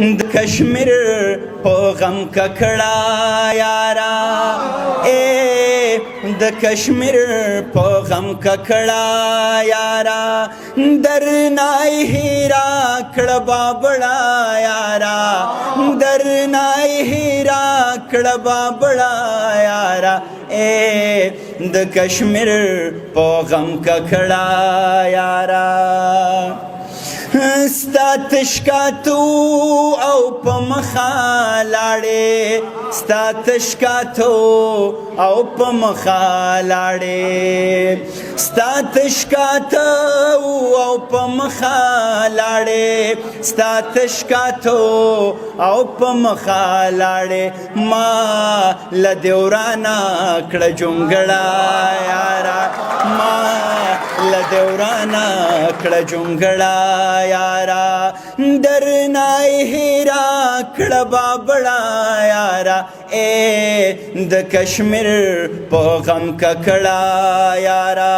د کشمیر په غم ککړه یارا د کشمیر په غم ککړه یارا درنا هیرا کړه بابړه یارا درنا هیرا کړه بابړه یارا د کشمیر په غم ککړه یارا ستا تشکاتو او په مخه لاړې ستا تشکاتو او په مخه لاړې ستا تشکاتو او په مخه لاړې ستا تشکاتو او په مخه لاړې ما له دیورانا کړه جونګړه یارا ما له دیورانا کړه جونګړه یارا درنا هیرا کړه بابړه یارا د کشمیر په غم ککړه یارا.